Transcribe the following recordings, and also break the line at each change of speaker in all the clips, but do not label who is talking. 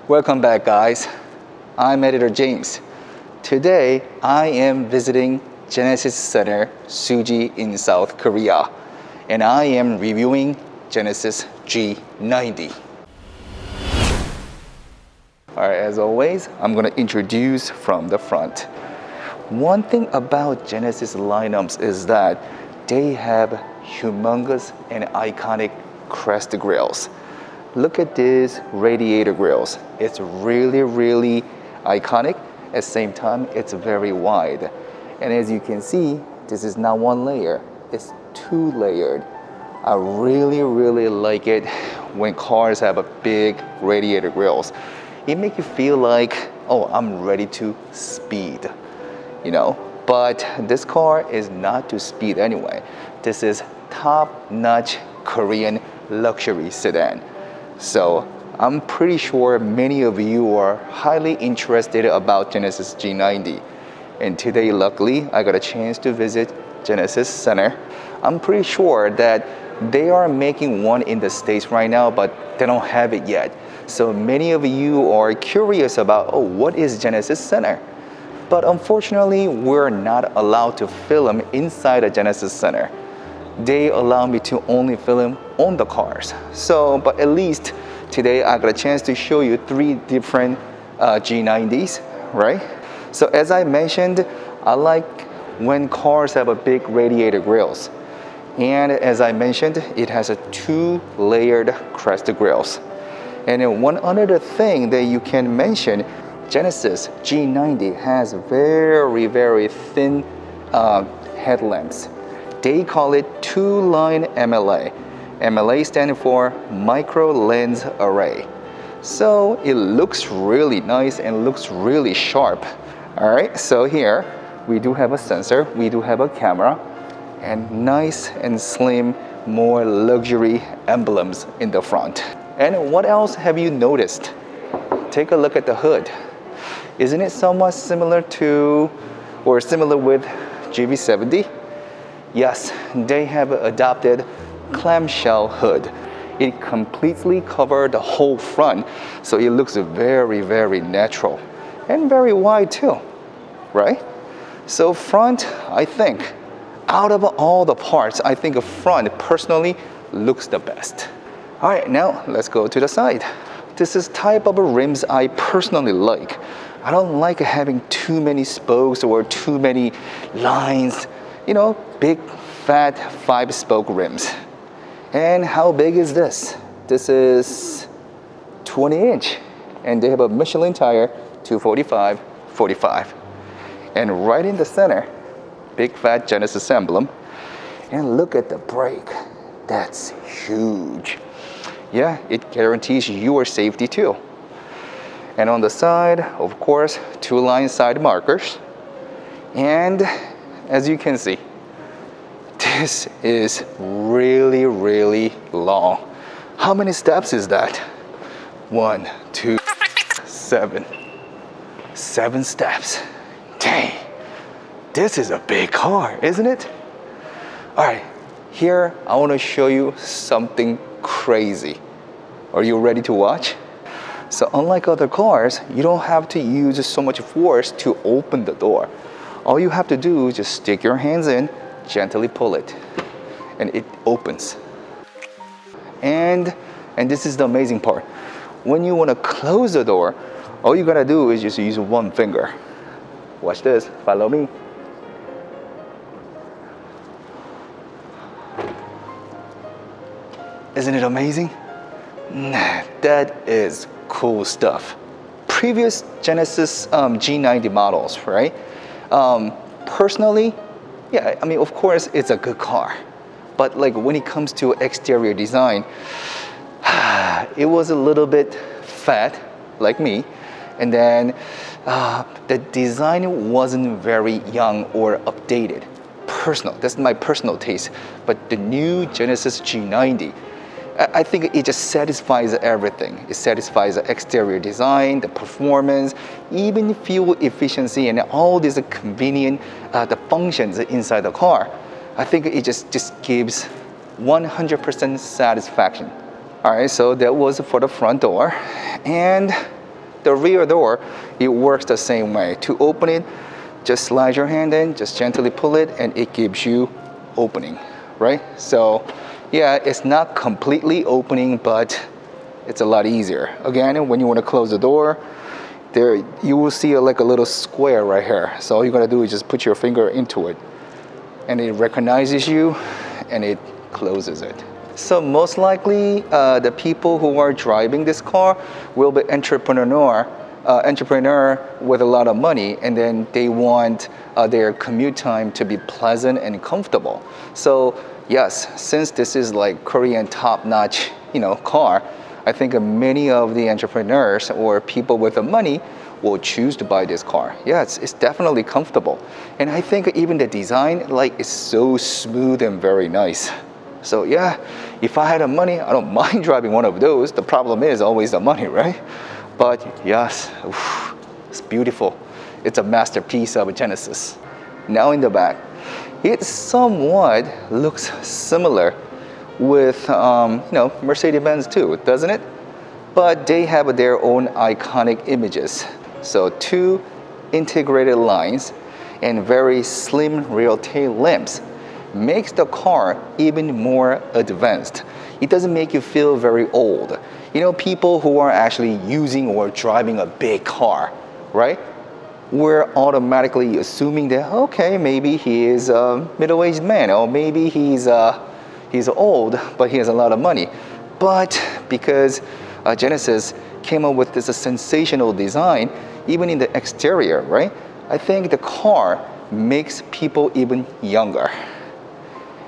Welcome back, guys. I'm Editor James. Today, I am visiting Genesis Center Suji in South Korea, and I am reviewing Genesis G90. All right, as always, I'm going to introduce from the front. One thing about Genesis lineups is that they have humongous and iconic crest grills. Look at these radiator grills. It's really iconic. At the same time, it's very wide. And as you can see, this is not one layer, it's two layered. I really like it when cars have a big radiator grills. It makes you feel like, oh, I'm ready to speed, you know? But this car is not to speed anyway. This is top-notch Korean luxury sedan. So I'm pretty sure many of you are highly interested about Genesis G90. And today, luckily, I got a chance to visit Genesis Center. I'm pretty sure that they are making one in the States right now, but they don't have it yet. So many of you are curious about, oh, what is Genesis Center? But unfortunately, we're not allowed to film inside a Genesis Center. They allow me to only film on the cars. So, but at least today I got a chance to show you three different G90s, right? So as I mentioned, I like when cars have a big radiator grills. And as I mentioned, it has a two-layered crest grills. And then one other thing that you can mention, Genesis G90 has very thin headlamps. They call it two-line MLA. MLA stands for micro lens array. So it looks really nice and looks really sharp. All right, so here we do have a sensor, we do have a camera, and nice and slim, more luxury emblems in the front. And what else have you noticed? Take a look at the hood. Isn't it somewhat similar to, or similar with GV70? Yes, they have adopted clamshell hood. It completely covers the whole front, so it looks very natural and very wide too, right? So front, I think, out of all the parts, I think the front personally looks the best. All right, now let's go to the side. This is type of rims I personally like. I don't like having too many spokes or too many lines, you know, big fat 5-spoke rims. And how big is this? This is 20-inch, and they have a Michelin tire, 245/45. And right in the center, big fat Genesis emblem. And look at the brake. That's huge. Yeah, it guarantees your safety too. And on the side, of course, two-line side markers. And as you can see, this is really long. How many steps is that? 1, 2, 7. 7 steps. Dang, this is a big car, isn't it? All right, here I want to show you something crazy. Are you ready to watch? So unlike other cars, you don't have to use so much force to open the door. All you have to do is just stick your hands in, gently pull it, and it opens. And this is the amazing part. When you want to close the door, all you gotta do is just use one finger. Watch this, follow me. Isn't it amazing? That is cool stuff. Previous Genesis G90 models, right? Personally, yeah, I mean, of course, it's a good car. But like when it comes to exterior design, it was a little bit fat, like me. And then the design wasn't very young or updated. Personal, that's my personal taste. But the new Genesis G90, I think it just satisfies everything. It satisfies the exterior design, the performance, even fuel efficiency, and all these convenient the functions inside the car. I think it just gives 100% satisfaction. All right, so that was for the front door. And the rear door, it works the same way. To open it, just slide your hand in, just gently pull it, and it gives you opening, right? So yeah, it's not completely opening, but it's a lot easier. Again, when you want to close the door, there you will see like a little square right here. So all you gotta do is just put your finger into it, and it recognizes you, and it closes it. So most likely, the people who are driving this car will be entrepreneur with a lot of money, and then they want their commute time to be pleasant and comfortable. So yes, since this is like Korean top-notch, car, I think many of the entrepreneurs or people with the money will choose to buy this car. Yeah, it's definitely comfortable. And I think even the design, is so smooth and very nice. So yeah, if I had the money, I don't mind driving one of those. The problem is always the money, right? But yes, it's beautiful. It's a masterpiece of a Genesis. Now in the back, it somewhat looks similar with Mercedes-Benz too, doesn't it? But they have their own iconic images. So 2 integrated lines and very slim rear tail lamps makes the car even more advanced. It doesn't make you feel very old. People who are actually using or driving a big car, right? We're automatically assuming that, okay, maybe he is a middle-aged man, or maybe he's old, but he has a lot of money. But because Genesis came up with this sensational design, even in the exterior, right? I think the car makes people even younger.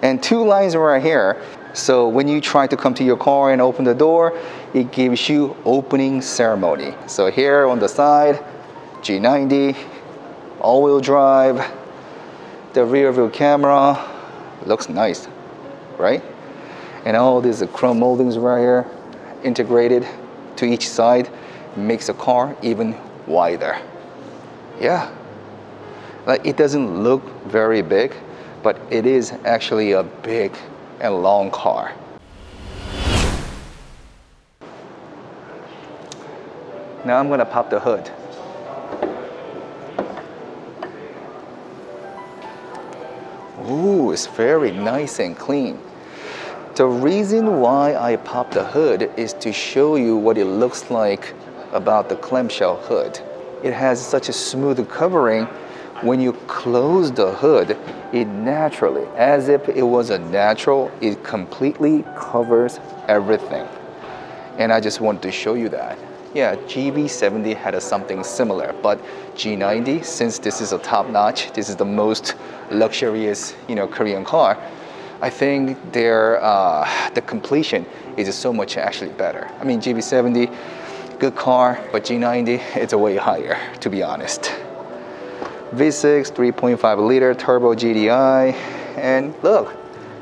And 2 lines right here. So when you try to come to your car and open the door, it gives you opening ceremony. So here on the side, G90, all-wheel drive, the rear view camera, looks nice, right? And all these chrome moldings right here, integrated to each side, makes the car even wider. Yeah, it doesn't look very big, but it is actually a big and long car. Now I'm gonna pop the hood. Ooh, it's very nice and clean. The reason why I popped the hood is to show you what it looks like about the clamshell hood. It has such a smooth covering. When you close the hood, it naturally, as if it was a natural, it completely covers everything. And I just wanted to show you that. Yeah, GV70 had something similar, but G90, since this is a top-notch, this is the most luxurious, Korean car, I think the completion is so much actually better. I mean, GV70, good car, but G90, it's a way higher, to be honest. V6, 3.5 liter turbo GDI, and look,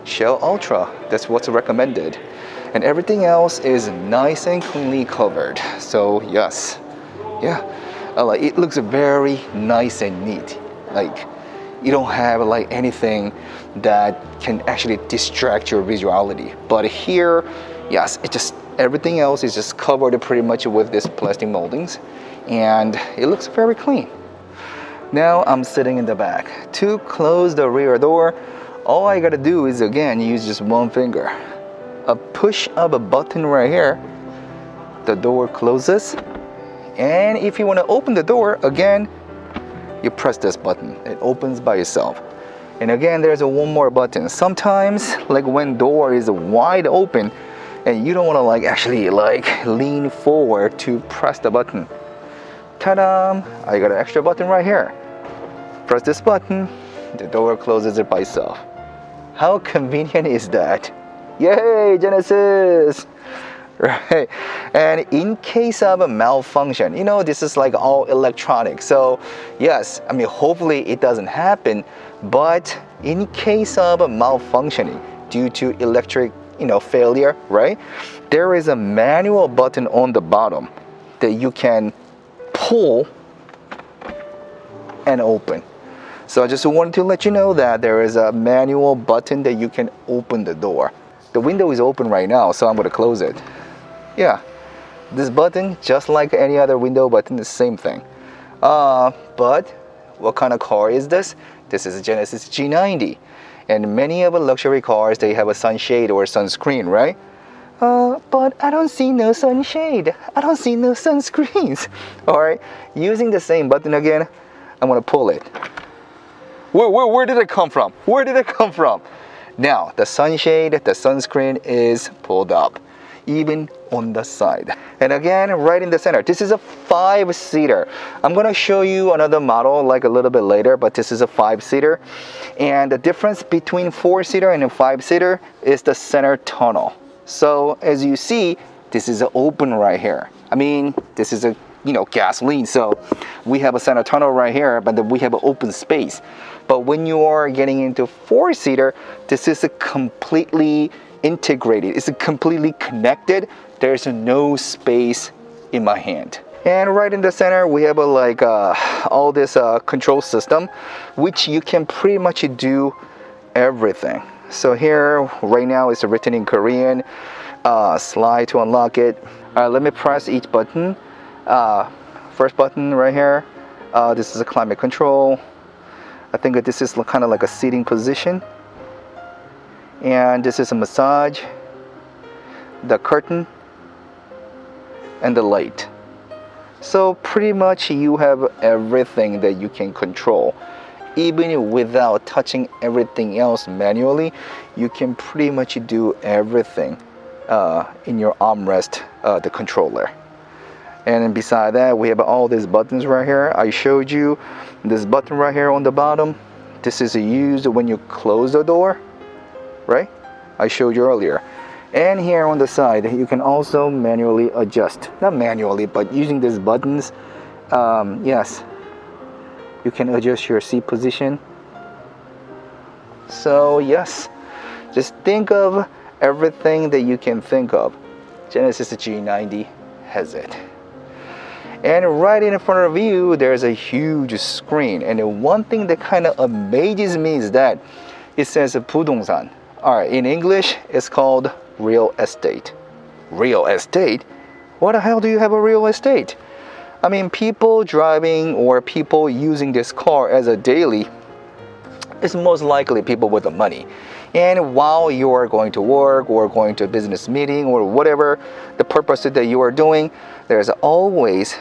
Shell Ultra, that's what's recommended. And everything else is nice and cleanly covered. So yes, yeah, it looks very nice and neat. You don't have anything that can actually distract your visuality. But here, yes, everything else is just covered pretty much with this plastic moldings, and it looks very clean. Now I'm sitting in the back. To close the rear door, all I gotta do is again use just one finger. A push of a button right here, the door closes. And if you want to open the door, again, you press this button. It opens by itself. And again, there's one more button. Sometimes, when door is wide open, and you don't want to actually lean forward to press the button. Ta-da! I got an extra button right here. Press this button, the door closes it by itself. How convenient is that? Yay, Genesis! Right, and in case of a malfunction, this is all electronic. So yes, I mean, hopefully it doesn't happen, but in case of a malfunctioning due to electric, failure, right? There is a manual button on the bottom that you can pull and open. So I just wanted to let you know that there is a manual button that you can open the door. The window is open right now, so I'm going to close it. Yeah, this button, just like any other window button, the same thing. But what kind of car is this? This is a Genesis G90. And many of the luxury cars, they have a sunshade or sunscreen, right? But I don't see no sunshade. I don't see no sunscreens. All right, using the same button again, I'm gonna pull it. Where did it come from? Where did it come from? Now, the sunshade, the sunscreen is pulled up, even on the side. And again, right in the center. This is a 5-seater. I'm gonna show you another model like a little bit later, but this is a 5-seater. And the difference between 4-seater and a 5-seater is the center tunnel. So as you see, this is open right here. I mean, this is a gasoline, so we have a center tunnel right here, but then we have an open space. But when you are getting into 4-seater, this is a completely integrated. It's completely connected. There's no space in my hand. And right in the center, we have all this control system, which you can pretty much do everything. So here, right now, it's written in Korean. Slide to unlock it. Let me press each button. First button right here. This is a climate control. I think that this is kind of like a seating position. And this is a massage, the curtain, and the light. So pretty much you have everything that you can control. Even without touching everything else manually, you can pretty much do everything in your armrest, the controller. And then beside that, we have all these buttons right here. I showed you this button right here on the bottom. This is used when you close the door, right? I showed you earlier. And here on the side, you can also manually adjust. Not manually, but using these buttons, yes, you can adjust your seat position. So yes, just think of everything that you can think of. Genesis G90 has it. And right in front of you, there's a huge screen. And the one thing that kind of amazes me is that it says 부동산. All right, in English, it's called real estate. Real estate? What the hell do you have a real estate? I mean, people driving or people using this car as a daily is most likely people with the money. And while you are going to work or going to a business meeting or whatever the purpose that you are doing, there's always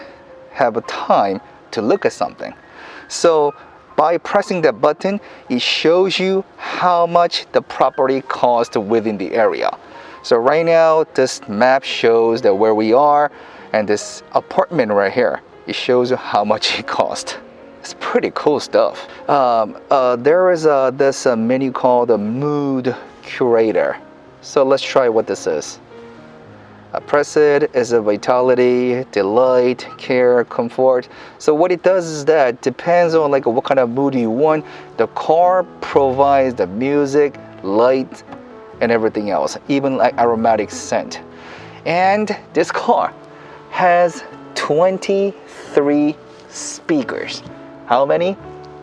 have a time to look at something. So by pressing that button, it shows you how much the property cost within the area. So right now, this map shows that where we are, and this apartment right here, it shows you how much it cost. It's pretty cool stuff. There is this menu called the Mood Curator. So let's try what this is. Press it is a vitality, delight, care, comfort. So what it does is that depends on what kind of mood you want. The car provides the music, light, and everything else, even like aromatic scent. And this car has 23 speakers. How many?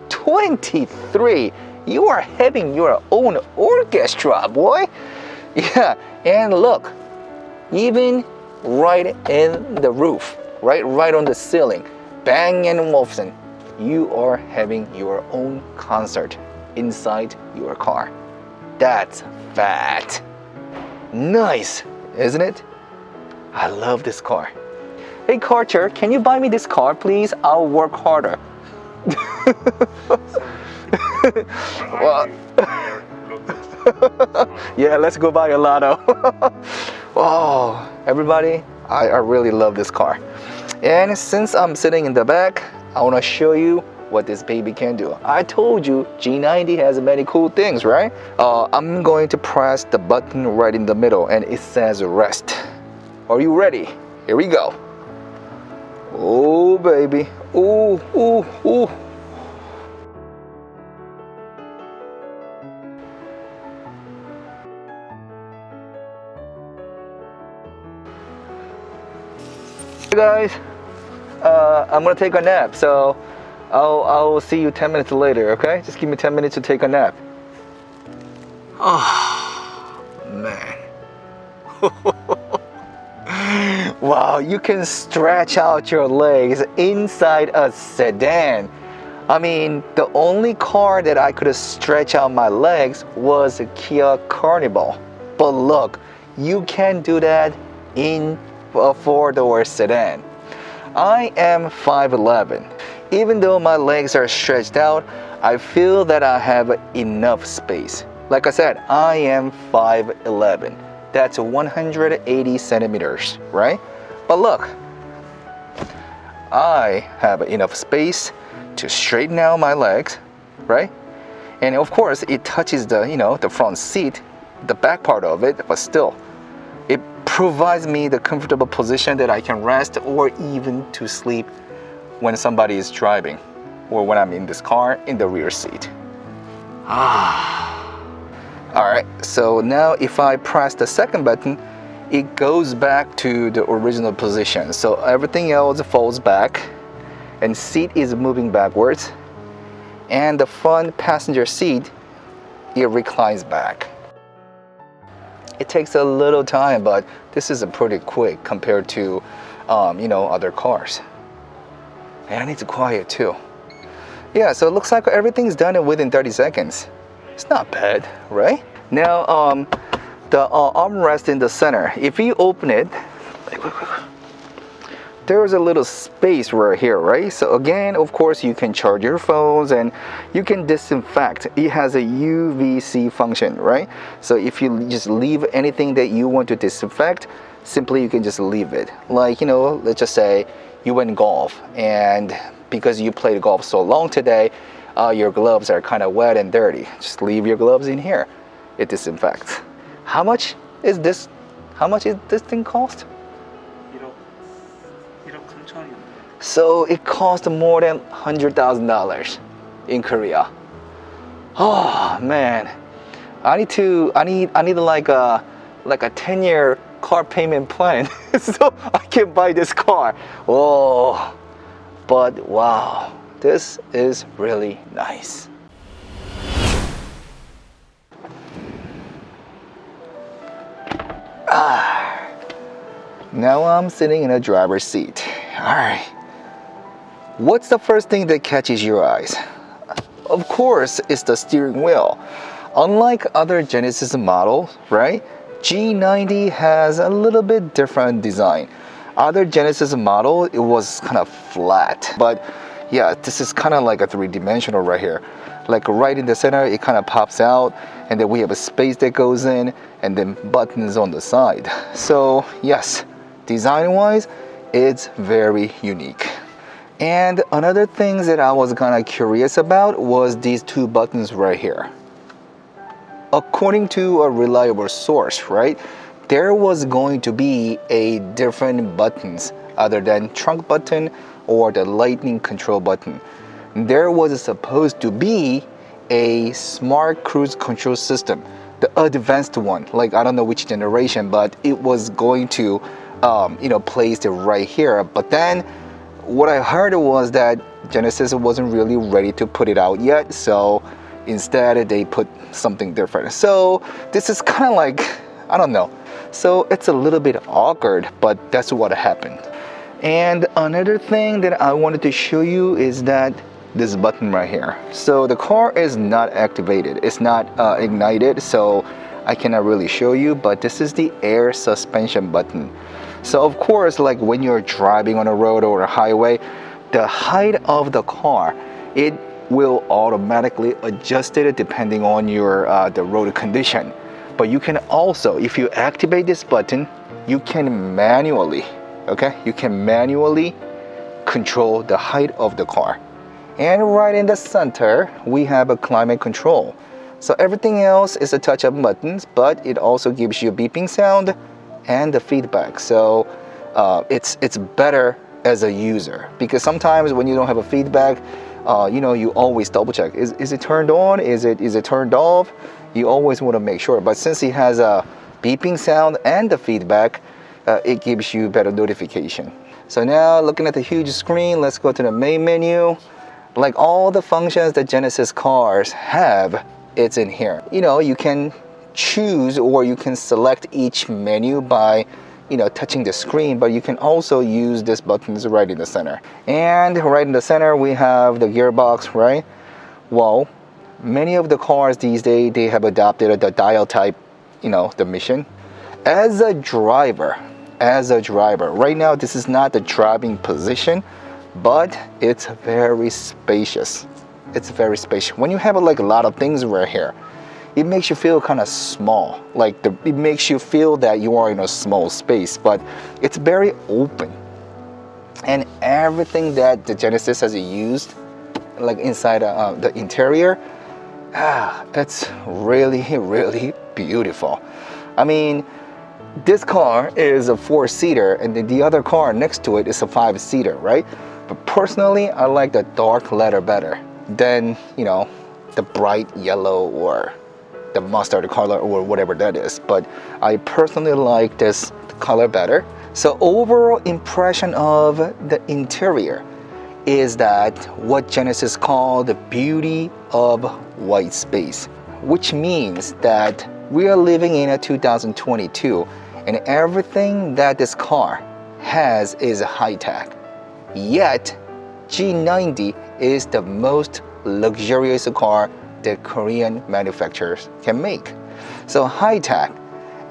23. You are having your own orchestra, boy. Yeah, and look, even right in the roof, right on the ceiling, Bang & Olufsen, you are having your own concert inside your car. That's fat. Nice, isn't it? I love this car. Hey Carter, can you buy me this car, please? I'll work harder. Well, yeah, let's go buy a lotto. Oh, everybody, I really love this car. And since I'm sitting in the back, I want to show you what this baby can do. I told you G90 has many cool things, right? I'm going to press the button right in the middle and it says rest. Are you ready? Here we go. Oh baby, ooh, ooh, ooh. Hey guys, I'm gonna take a nap, so I'll see you 10 minutes later, okay? Just give me 10 minutes to take a nap. Oh, man. Wow, you can stretch out your legs inside a sedan. I mean, the only car that I could stretch out my legs was a Kia Carnival. But look, you can do that in a four-door sedan. I am 5'11". Even though my legs are stretched out, I feel that I have enough space. Like I said, I am 5'11". That's 180 centimeters, right? But look, I have enough space to straighten out my legs, right? And of course, it touches the, the front seat, the back part of it, but still, it provides me the comfortable position that I can rest or even to sleep when somebody is driving or when I'm in this car in the rear seat. Alright, so now if I press the second button, it goes back to the original position. So everything else falls back and seat is moving backwards. And the front passenger seat, it reclines back. It takes a little time, but this is pretty quick compared to, other cars. And I need to quiet too. Yeah, so it looks like everything's done within 30 seconds. It's not bad, right? Now, the armrest in the center, if you open it, there's a little space right here, right? So again, of course, you can charge your phones and you can disinfect. It has a UVC function, right? So if you just leave anything that you want to disinfect, simply you can just leave it. Like, let's just say you went golf, and because you played golf so long today, your gloves are kind of wet and dirty. Just leave your gloves in here. It disinfects. How much is this? How much is this thing cost? So it cost more than $100,000 in Korea. Oh man, I need like a 10-year car payment plan so I can buy this car. Oh, but wow, this is really nice. Now I'm sitting in a driver's seat. All right. What's the first thing that catches your eyes? Of course, it's the steering wheel. Unlike other Genesis models, right? G90 has a little bit different design. Other Genesis model, it was kind of flat. But yeah, this is kind of like a three-dimensional right here. Like right in the center, it kind of pops out, and then we have a space that goes in, and then buttons on the side. So yes, design-wise, it's very unique. And another thing that I was kind of curious about was these two buttons right here. According to a reliable source, right, there was going to be a different buttons other than trunk button or the lightning control button. There was supposed to be a smart cruise control system, the advanced one, like I don't know which generation, but it was going to placed it right here. But then what I heard was that Genesis wasn't really ready to put it out yet, so instead they put something different. So this is kind of like, I don't know. So it's a little bit awkward, but that's what happened. And another thing that I wanted to show you is that this button right here. So the car is not activated, it's not ignited, so I cannot really show you, but this is the air suspension button. So of course, like when you're driving on a road or a highway, the height of the car, it will automatically adjust it depending on your the road condition. But you can also, if you activate this button, you can manually, you can manually control the height of the car. And right in the center, we have a climate control. So everything else is a touch-up buttons, but it also gives you a beeping sound and the feedback. So it's better as a user, because sometimes when you don't have a feedback, you always double check. Is it turned on? Is it turned off? You always want to make sure. But since it has a beeping sound and the feedback, it gives you better notification. So now looking at the huge screen, let's go to the main menu. Like all the functions that Genesis cars have, it's in here. You can choose or you can select each menu by touching the screen, but you can also use these buttons right in the center. And right in the center, we have the gearbox, right? Well, many of the cars these days, they have adopted the dial type, the mission. As a driver, right now, this is not the driving position, but it's very spacious. It's very spacious. When you have like a lot of things right here, it makes you feel kind of small. It makes you feel that you are in a small space, but it's very open. And everything that the Genesis has used, like inside the interior, it's really, really beautiful. I mean, this car is a 4-seater, and then the other car next to it is a 5-seater, right? But personally, I like the dark leather better than, the bright yellow or the mustard color or whatever that is. But I personally like this color better. So overall impression of the interior is that what Genesis called the beauty of white space, which means that we are living in a 2022 and everything that this car has is high tech. Yet G90 is the most luxurious car that Korean manufacturers can make. So high tech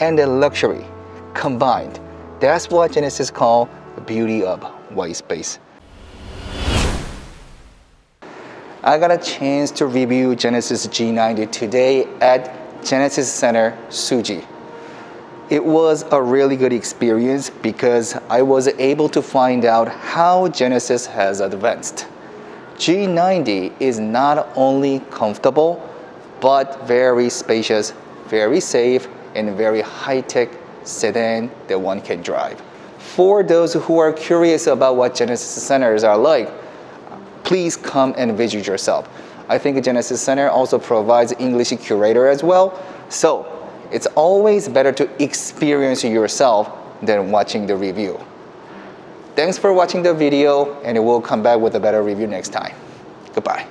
and the luxury combined, that's what Genesis call the beauty of white space. I got a chance to review Genesis G90 today at Genesis Center Suji. It was a really good experience because I was able to find out how Genesis has advanced. G90 is not only comfortable, but very spacious, very safe, and very high-tech sedan that one can drive. For those who are curious about what Genesis centers are like, please come and visit yourself. I think Genesis Center also provides English curator as well, so it's always better to experience yourself than watching the review. Thanks for watching the video, and we'll come back with a better review next time. Goodbye.